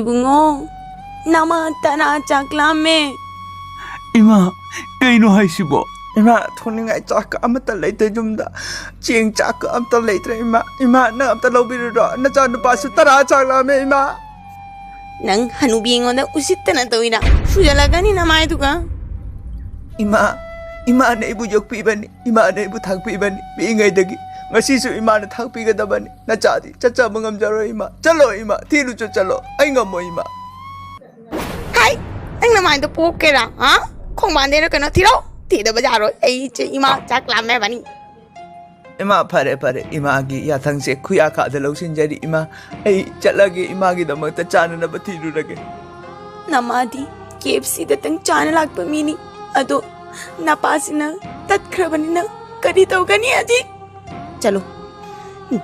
Ibungo, nama tana chaklame. Ima, kaino haisibo? Ima, thoningai chak amata leite jumda. Ching chak amta leite ima na amta lobiro na chan pasu tara chaklame ima. Nang hanubingo na usittana tawina. Sujalagani namay tuka. Ima na ibu yokpibani, ima na ibu thakpibani. Biingay dagi. Ngasisu ima na thakpigadabani. Na chadi, chacha mangamjaro ima. Chalo ima, thiru cho chalo. Ay ngamo ima. Hai, ang namay to pokera, ha? Kung bande na kano tiro, tida bajaro. Ay, ima chaklame bani. Ima pare ima agi yathang se kuya ka dalaw sinjari ima. Ay chalagi ima gi damang ta chana na bathiru rage. Namadi, KFC datang chana lagpa mini. Ado, napasina, tatkrabani na, kari tau gani aji. Chalo,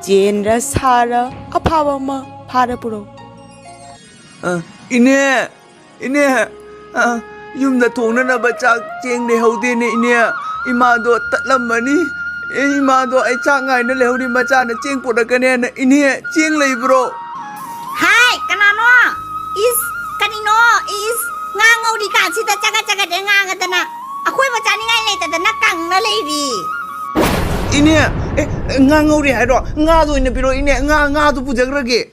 jenra sara, apawa ma, para puro. Ine, yumda thongna na ba chak cheng ne haude ne ine. Ima do tatlamani. Ima do ay chak ngai na lehuri macha na cheng podakane na ine cheng leibro. Hai, kanano? Is kanino is ngangau di kan sita jaga de ngangatana. Akoi macha ni ngai leita da nakang na leiri. Ine ngangau ri hairo nga do ine biro ine nga do pujagrage.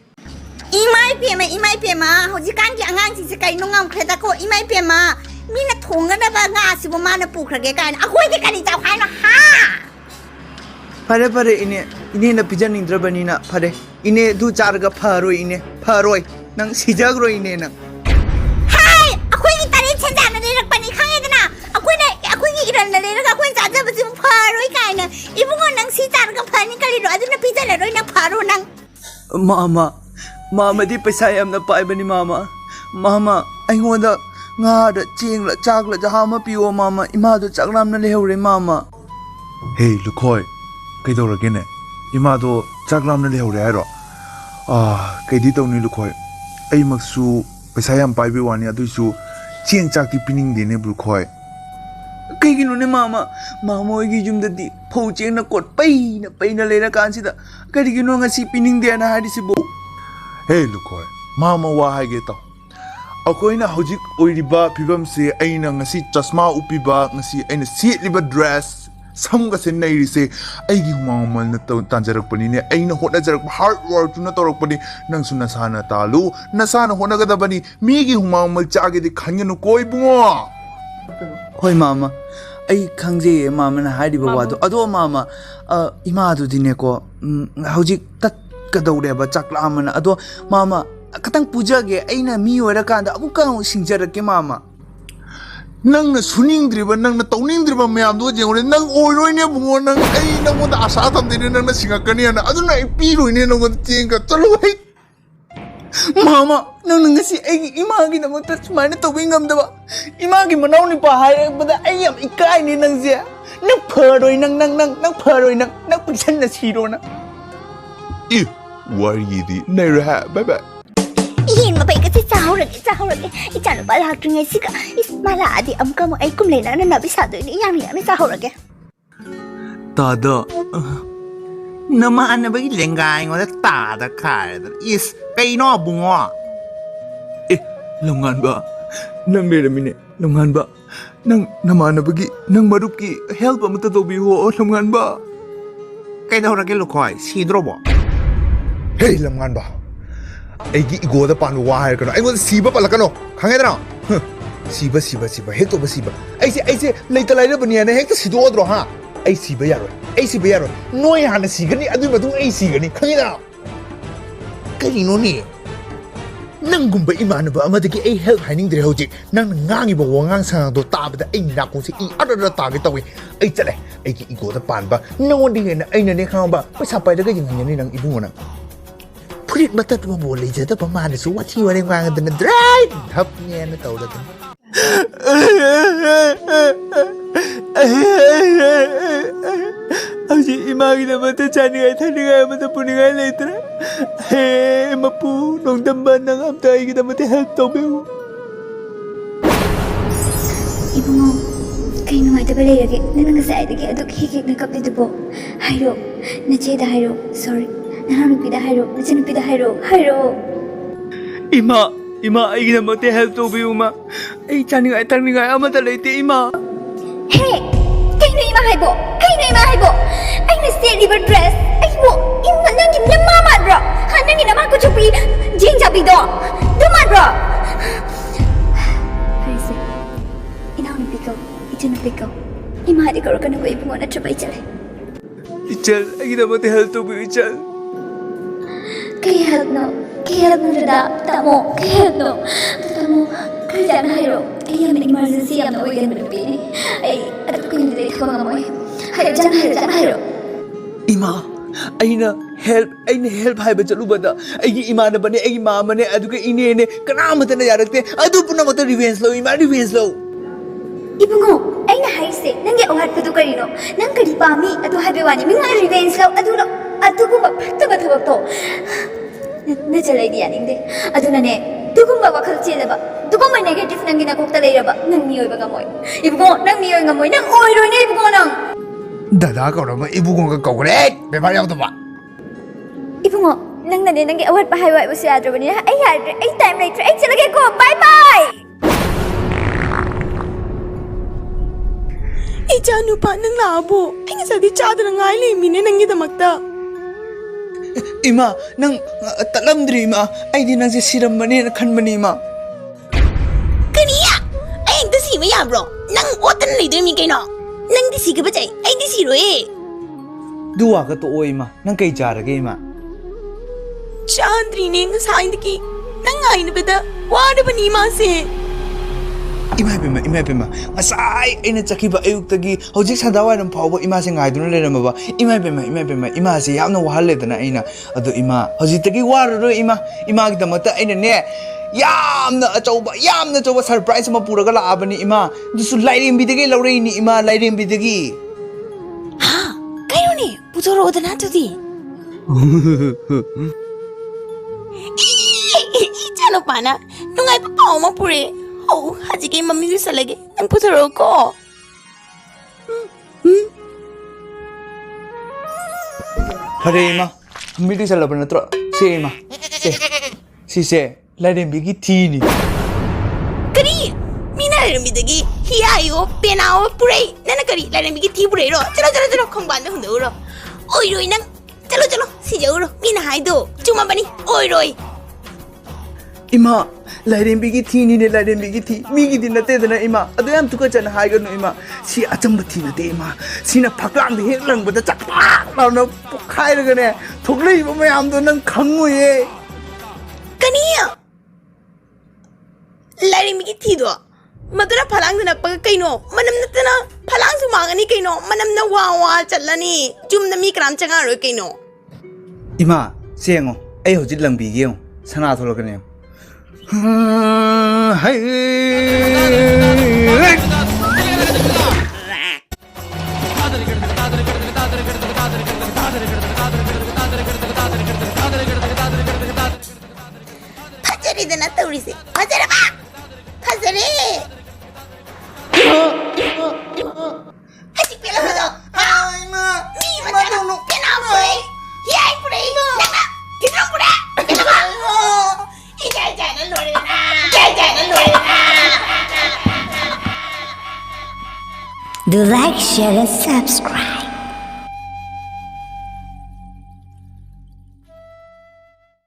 Imai pema hojikan ki angang si kai nongam khreda ko imai pema mina thonga na ba nga si bo mana pukrage kan akoi de kan ta khai na ha. Pare ine na pijan indrabani na pare ine du charga pharoi nang sijagro ine nang. Hai, akoi ki tari chanja na de rakpani khangai dana. Akoi ki iran na le ra akoi chaja basi pharoi kai na. Ibungo nang si charga phani kali ro aduna pijan na roi na pharo nang. Mama di paisa yam na paibani mama. Mama aingoda nga da cheng la chak la jahama piwo mama ima do chaklam na lehore mama. Hey, Lukoy, kaidorage ne? Ima do chaklam na lehore hairo. Kaidi tawni Lukoy. Ay maksu paisa yam paibe wani aduisu cheng chakti pining dene Lukoy. Kaigino ne mama oigi jumdadi phau cheng na kot pai na lera kansida karigino ngasi pining de na hadisi bo. Hey, Lukoy, mama wa haige taw. Akoina hojik oiriba pibam se aina ngasi chasma upiba ngasi aina liba dress samga se nairi se aigi humamal na tanjarakpani ne aina honajarak hard work na torakpani nangsu nasana talu nasana honagadabani migi humamal chage di khangenu koi bungo. Hoi mama ai khangje mama na haidiba wado ado mama ima du dine ko hojik tat kadawre ba chaklamana ado mama katang pujage aina mi oira kanda amuka singjarake mama. Nang na suningdriba nang na tawningdriba mayam do jengore nang oiroine bungo nang ai nang mo da asa tamdine nang na singakani ana aduna ai piroine nang mo chenga chalo hai. Mama nang ngasi ai imagi na mata sumana tawingam daba imagi manaw ni pa hai bada ai yam ikai ni nang je nang pharoi nang pharoi nang pisan na siro na. Wariyidi naira bye bye. Ihin mapai ka si sahurage. Ichano bala hakringai sika. Ismala adi amka mo ay kumlena na nabisado ini yami sahurage. Tada. Naman na ba ilengay ngo na tada kaya is kaino bungo. Langan ba? Nang meramine, langan ba? Nang naman na bagi nang marupi help mo tatobi ho langan ba? Kaya daw rage Lukoy, sidro bo. Hey, langan ba? Aigi igoda panu wahai kano. Aigo siba pala kano. Kangay na. Siba. Hekto ba siba? Ay si laita laita ba niya na hekto sido odro ha? Ay siba yaro. Noy hana sigani adu ba tung ay sigani. Kangay na. Kanino ni? Nang gumba imana ba amadagi ay help haining dire hojik. Nang ngangi ba wangang sang do tabada ay nakong si I adada tagi tawi. Ay chale. Aigi igoda pan ba? Nawandi na ay nani kang ba? Pasapay daga yung ganyan ng ibungo na. Pulit batat mo boleh jatuh pemana su wati wareng wangan dengan dry hapnya na tahu dah. Aji imagi na mata chani ngai mata puni ngai letra. Hey mapu nong damban nang amtai kita mata help tau beu. Ibu mo kayo nung ito balay lagi nakakasaya lagi aduk hikik na kapit po. Hayro, nacheda hayro, sorry. Nananupida hayro, nachanupida hayro. Ima ima ai na mate help to bi uma ai chaningai tarningai amata leite ima Hey, kayo na ima haibo. Kayo na ima haibo. Ay na liver dress. Ay mo, ima nang mama bro. Hanang naman ko chupi jing jabi do. Duman bro. Harise. Inaw ni pikaw. Ito na pikaw. Ima di ko ka na ko ipungo na trabay chale. ichal ai na mate help to bi ichal Kaya help no. Kaya help no dada. Tamo. Kaya help no. Tamo. Kaya dyan hairo. Ay yamin emergency yam na uyan mo nabi. Ay ato ko hindi dito mga moy. Hairo dyan hairo. ima aina help hai ba chalu bada ai ima na bane ai mama ne aduga ine ne kana mata na yarakte adu puna mata revenge lo ima revenge lo Ibungo, ay na haise. Nangyay awat pa to karino. Nang karipami. Ado habiwani. Mga revenge law. Ado ko magpagtabat-tabag to. Najalay di yan, hindi. Ado na ne. Dugong ba wakal sila ba? Dugong may negative nang ginakok talay ba? Nang niyoy ba gamoy? Ibungo, nang niyoy ngamoy. Nang oiroy na ibungo nang. Dada ka naman ibugong ka kaukulit. May mariyaw to ba? Ibungo, nang nanay nangyay awat pa hayway mo si Adro ba niya? Ay hadre, ay time later. Ay silagay ko. Bye-bye! Ichanupa ng labo. Ay nga sa di chada na nga ilimine nang itamakta. ima nang talamdri ima ai di nang se siram mane na khan mani ima Kaniya! Ay, ang dasi mo yan, bro. Nang otan na ito yung kayo. Nang disi ka ba chay? Ay, disi ro eh. duwa ka to o ima nang kai jarage ima Chandri ne nga sa indiki. Nang nga inabada. Wada ba ni masi? ima pema asai aina chakiba ayuk tagi hojik sadawa nam phawa ima se ngai dun le ram ba ima pema ima se yamna wahal le dana aina adu ima hojik tagi war ro ima gi damata aina ne yamna achauba surprise ma puraga la abani ima dusu lairim bidagi laurei ni ima lairim bidagi Ha? Kayo ni? Putoro da na to di. Chalo pa na. Nung ay papaw mo pure. Oh, haji kay mami sa lagi. Ang putoro ko. hare ima midi sala ban natro se ima se lairim bigi thini Kari! Mina rin bidagi. Hiyayo, penaw, pure. Nana kari, lalang bigi ti pure ro. Chalo, kong banda hundo ro. Oy roy nang. Chalo, si jaw ro. Mina hay do. Chuma bani. Oy roy. ima lairim bigi thini ne lairim bigi thi migi din nate dana ima adu yam tuka chana hai ga no ima si achamba thi nate ima sina phaklang de hek lang bada chakpa na khai ra ne thoklei ba mayam do nang khangu ye Kaniya! Laring bigi ti do. Madura palang na pag kaino. Manam na tana. Palang sumangani kaino. Manam na wawa chalani. Jum na mi kram changa ro kaino. ima sengo ai hojit lang bigi yo sana tholo kane hai Pajari da na tawrisi. Pajari ba? Pajari! Haji pila mo do. Ay ma! Mi matano. Pinaw pure. Hiyay pure. Nana! Tinang pure. Tinang mo! Hiyay na lori na. Do like, share, and subscribe.